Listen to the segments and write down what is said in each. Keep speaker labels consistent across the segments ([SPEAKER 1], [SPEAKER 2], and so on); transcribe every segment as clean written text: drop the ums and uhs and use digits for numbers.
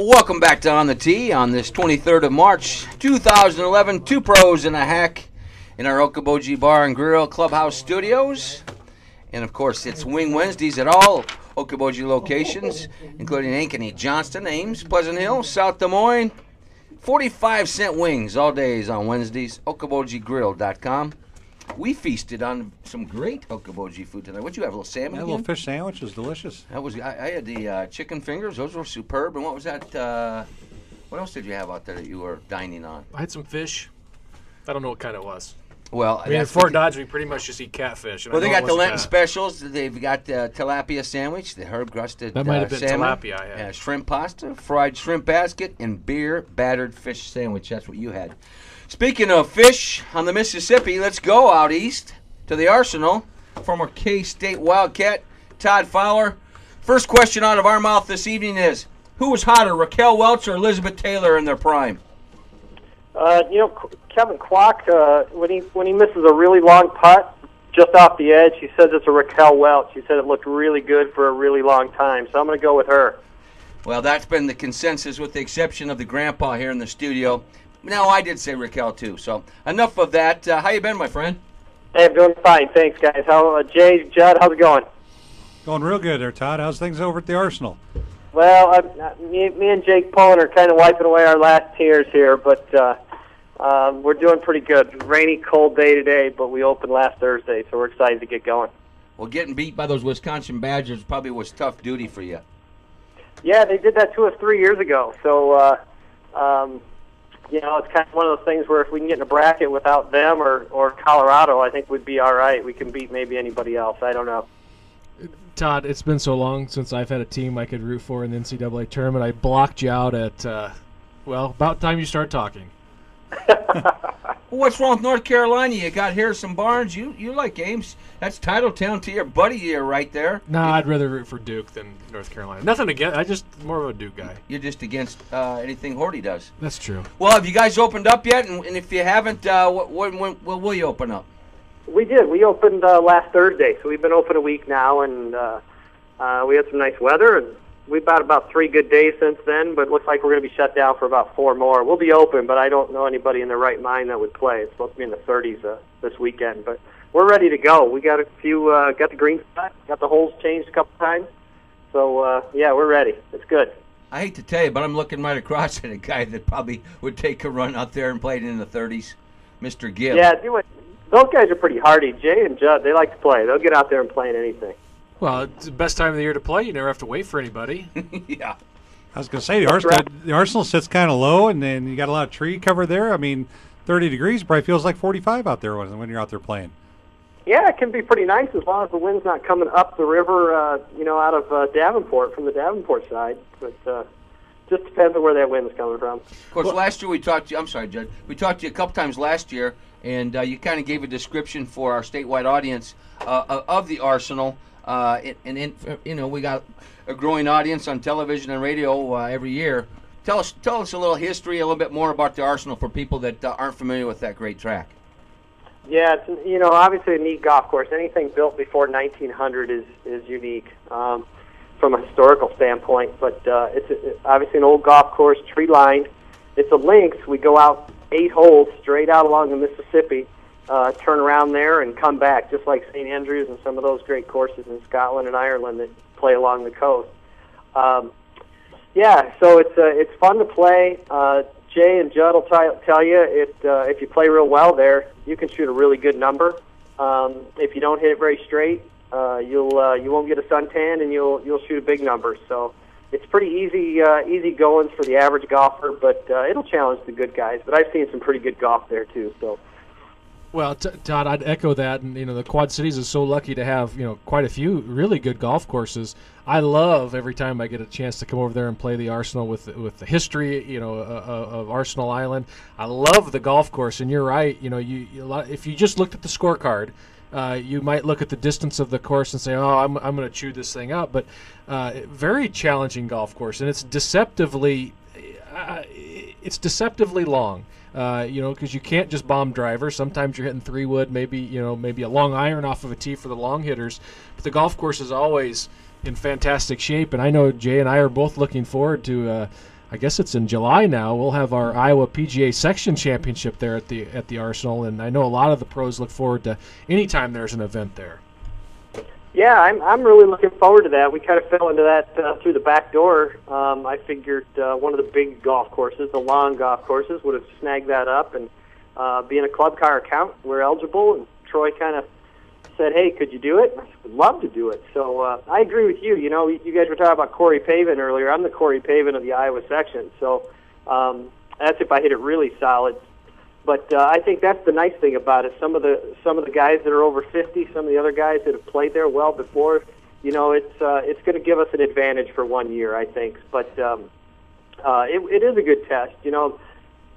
[SPEAKER 1] Welcome back to On the Tee on this 23rd of March, 2011. Two pros and a hack in our Okoboji Bar and Grill Clubhouse studios. And, of course, it's Wing Wednesdays at all Okoboji locations, including Ankeny, Johnston, Ames, Pleasant Hill, South Des Moines. 45-cent wings all days on Wednesdays, okobojigrill.com. We feasted on some great Okoboji food tonight. What'd you have, a little salmon again?
[SPEAKER 2] A little fish sandwich was delicious.
[SPEAKER 1] I had the chicken fingers. Those were superb. And what was that? What else did you have out there that you were dining on?
[SPEAKER 3] I had some fish. I don't know what kind it was.
[SPEAKER 1] Well,
[SPEAKER 3] in Fort Dodge, we pretty much just eat catfish.
[SPEAKER 1] Well, they got the Lenten specials. They've got the tilapia sandwich, the herb-crusted
[SPEAKER 3] that might have been
[SPEAKER 1] salmon,
[SPEAKER 3] tilapia, yeah.
[SPEAKER 1] Shrimp pasta, fried shrimp basket, and beer battered fish sandwich. That's what you had. Speaking of fish on the Mississippi, let's go out east to the Arsenal. Former K-State Wildcat, Todd Fowler. First question out of our mouth this evening is, who was hotter, Raquel Welch or Elizabeth Taylor in their prime?
[SPEAKER 4] Kevin Kwok, when he misses a really long putt just off the edge, he says it's a Raquel Welch. He said it looked really good for a really long time, so I'm going to go with her.
[SPEAKER 1] Well, that's been the consensus with the exception of the grandpa here in the studio. No, I did say Raquel, too, so enough of that. How you been, my friend?
[SPEAKER 4] Hey, I'm doing fine. Thanks, guys. Jay, Judd, how's it going?
[SPEAKER 2] Going real good there, Todd. How's things over at the Arsenal?
[SPEAKER 4] Well, me and Jake Pullen are kind of wiping away our last tears here, but we're doing pretty good. Rainy, cold day today, but we opened last Thursday, so we're excited to get going.
[SPEAKER 1] Well, getting beat by those Wisconsin Badgers probably was tough duty for you.
[SPEAKER 4] Yeah, they did that to us 3 years ago, so it's kind of one of those things where if we can get in a bracket without them or Colorado, I think we'd be all right. We can beat maybe anybody else. I don't know.
[SPEAKER 3] Todd, it's been so long since I've had a team I could root for in the NCAA tournament. I blocked you out at, about time you start talking.
[SPEAKER 1] What's wrong with North Carolina? You got Harrison Barnes. You like Ames. That's Titletown to your buddy here right there.
[SPEAKER 3] No, I'd rather root for Duke than North Carolina. Nothing against. I just more of a Duke guy.
[SPEAKER 1] You're just against anything Horty does.
[SPEAKER 3] That's true.
[SPEAKER 1] Well, have you guys opened up yet? And if you haven't, when will you open up?
[SPEAKER 4] We did. We opened last Thursday, so we've been open a week now, and we had some nice weather, and we've had about 3 good days since then, but it looks like we're going to be shut down for about 4 more. We'll be open, but I don't know anybody in their right mind that would play. It's supposed to be in the 30s this weekend, but we're ready to go. We got a few, got the green spot, got the holes changed a couple times, so yeah, we're ready. It's good.
[SPEAKER 1] I hate to tell you, but I'm looking right across at a guy that probably would take a run out there and play it in the 30s, Mr. Gibb.
[SPEAKER 4] Yeah, those guys are pretty hardy. Jay and Judd, they like to play. They'll get out there and play in anything.
[SPEAKER 3] Well, it's the best time of the year to play. You never have to wait for anybody.
[SPEAKER 1] Yeah.
[SPEAKER 2] I was going to say, the Arsenal sits kind of low, and then you got a lot of tree cover there. I mean, 30 degrees probably feels like 45 out there when you're out there playing.
[SPEAKER 4] Yeah, it can be pretty nice as long as the wind's not coming up the river, out of Davenport, from the Davenport side. But just depends on where that wind's coming from.
[SPEAKER 1] Of course, last year we talked to you. I'm sorry, Judd. We talked to you a couple times last year, and you kind of gave a description for our statewide audience of the Arsenal. We got a growing audience on television and radio every year. Tell us a little history, a little bit more about the Arsenal for people that aren't familiar with that great track.
[SPEAKER 4] Yeah, it's obviously a neat golf course. Anything built before 1900 is unique from a historical standpoint. But it's obviously an old golf course, tree lined. It's a links. We go out 8 holes straight out along the Mississippi. Turn around there and come back, just like St. Andrews and some of those great courses in Scotland and Ireland that play along the coast. So it's fun to play. Jay and Judd will tell you if you play real well there, you can shoot a really good number. If you don't hit it very straight, you won't get a suntan and you'll shoot a big number. So it's pretty easy goings for the average golfer, but it'll challenge the good guys. But I've seen some pretty good golf there too. So.
[SPEAKER 3] Well, Todd, I'd echo that. And, the Quad Cities is so lucky to have, quite a few really good golf courses. I love every time I get a chance to come over there and play the Arsenal with the history, of Arsenal Island. I love the golf course, and you're right. If you just looked at the scorecard, you might look at the distance of the course and say, "Oh, I'm going to chew this thing up." But very challenging golf course, and it's deceptively long. Because you can't just bomb driver. Sometimes you're hitting 3-wood, maybe a long iron off of a tee for the long hitters. But the golf course is always in fantastic shape, and I know Jay and I are both looking forward to I guess it's in July now. We'll have our Iowa PGA Section Championship there at the Arsenal, and I know a lot of the pros look forward to any time there's an event there.
[SPEAKER 4] Yeah, I'm really looking forward to that. We kind of fell into that through the back door. I figured one of the big golf courses, the long golf courses, would have snagged that up, and being a club car account, we're eligible, and Troy kind of said, hey, could you do it? I would love to do it. So I agree with you. You know, you guys were talking about Corey Pavin earlier. I'm the Corey Pavin of the Iowa section. So that's if I hit it really solid. But I think that's the nice thing about it. Some of the guys that are over 50, some of the other guys that have played there well before, you know, it's going to give us an advantage for 1 year, I think. But it is a good test. You know,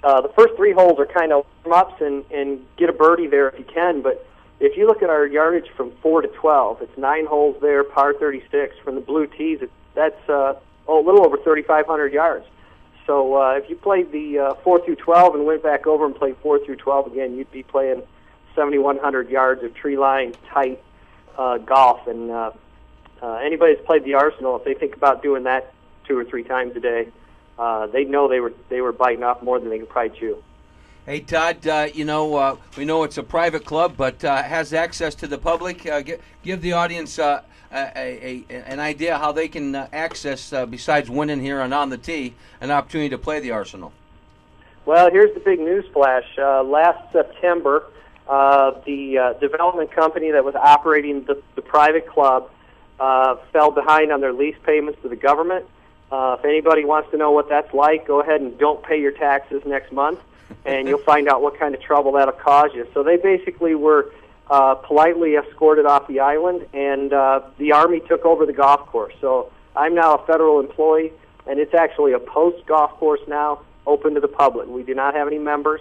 [SPEAKER 4] the first 3 holes are kind of warm-ups and get a birdie there if you can, but if you look at our yardage from 4 to 12, it's 9 holes there, par 36. From the blue tees, that's a little over 3,500 yards. So if you played the 4 through 12 and went back over and played 4 through 12 again, you'd be playing 7,100 yards of tree line tight golf. And anybody that's played the Arsenal, if they think about doing that 2 or 3 times a day, they know they were biting off more than they could probably chew.
[SPEAKER 1] Hey, Todd, we know it's a private club, but has access to the public. Give the audience an idea how they can access, besides winning here on the tee, an opportunity to play the Arsenal.
[SPEAKER 4] Well, here's the big news flash. Last September, the development company that was operating the private club fell behind on their lease payments to the government. If anybody wants to know what that's like, go ahead and don't pay your taxes next month, and you'll find out what kind of trouble that'll cause you. So they basically were politely escorted off the island, and the Army took over the golf course. So I'm now a federal employee, and it's actually a post-golf course now, open to the public. We do not have any members.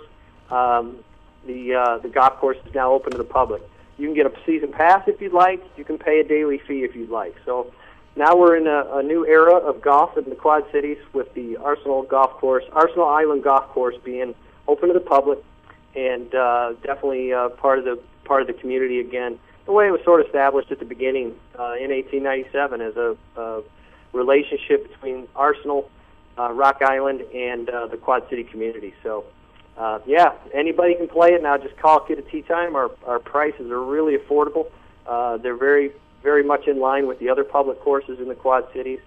[SPEAKER 4] The golf course is now open to the public. You can get a season pass if you'd like. You can pay a daily fee if you'd like. So now we're in a new era of golf in the Quad Cities with the Arsenal Island Golf Course being open to the public, and definitely part of the community again. The way it was sort of established at the beginning in 1897 as a relationship between Arsenal, Rock Island, and the Quad City community. So, anybody can play it now. Just call, get a tee time. Our prices are really affordable. They're very, very much in line with the other public courses in the Quad Cities.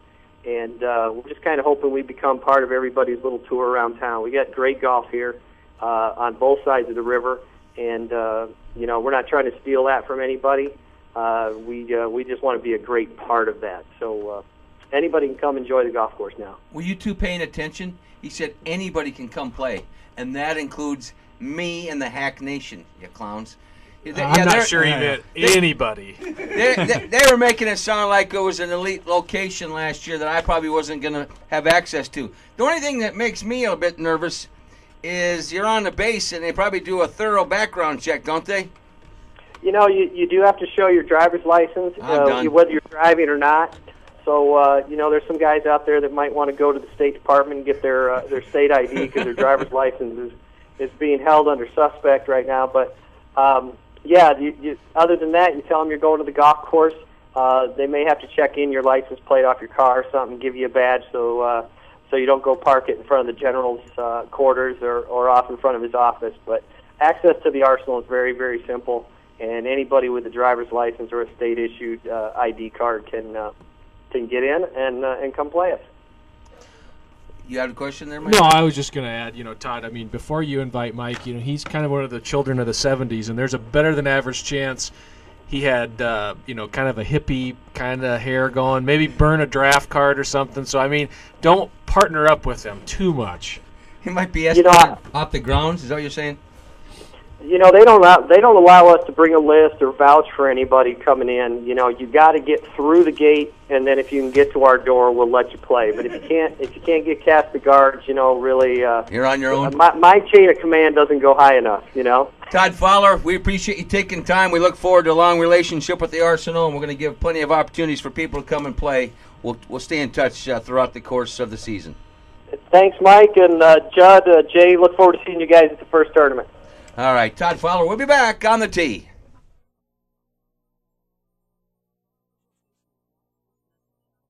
[SPEAKER 4] And we're just kind of hoping we become part of everybody's little tour around town. We got great golf here on both sides of the river, and we're not trying to steal that from anybody. We just want to be a great part of that. So anybody can come enjoy the golf course now.
[SPEAKER 1] Were you two paying attention? He said anybody can come play, and that includes me and the Hack Nation, you clowns.
[SPEAKER 3] I'm not sure he meant anybody.
[SPEAKER 1] They were making it sound like it was an elite location last year that I probably wasn't going to have access to. The only thing that makes me a bit nervous is you're on the base, and they probably do a thorough background check, don't they?
[SPEAKER 4] You know, you do have to show your driver's license, whether you're driving or not. So, there's some guys out there that might want to go to the State Department and get their state ID because their driver's license is being held under suspect right now. But, other than that, you tell them you're going to the golf course. They may have to check in your license plate off your car or something, give you a badge so you don't go park it in front of the general's quarters or off in front of his office. But access to the Arsenal is very, very simple, and anybody with a driver's license or a state-issued ID card can get in and come play us.
[SPEAKER 1] You had a question there, Mike?
[SPEAKER 3] No, I was just going to add, Todd, I mean, before you invite Mike, he's kind of one of the children of the 70s, and there's a better-than-average chance he had, kind of a hippie kind of hair going, maybe burn a draft card or something. So, I mean, don't partner up with him too much.
[SPEAKER 1] He might be escorted off the grounds. Is that what you're saying?
[SPEAKER 4] They don't allow us to bring a list or vouch for anybody coming in. You got to get through the gate, and then if you can get to our door, we'll let you play. But if you can't get past the guards, really,
[SPEAKER 1] you're on your own.
[SPEAKER 4] My chain of command doesn't go high enough.
[SPEAKER 1] Todd Fowler, we appreciate you taking time. We look forward to a long relationship with the Arsenal, and we're going to give plenty of opportunities for people to come and play. We'll stay in touch throughout the course of the season.
[SPEAKER 4] Thanks, Mike, and Judd, Jay. Look forward to seeing you guys at the first tournament.
[SPEAKER 1] All right, Todd Fowler, we'll be back on the tee.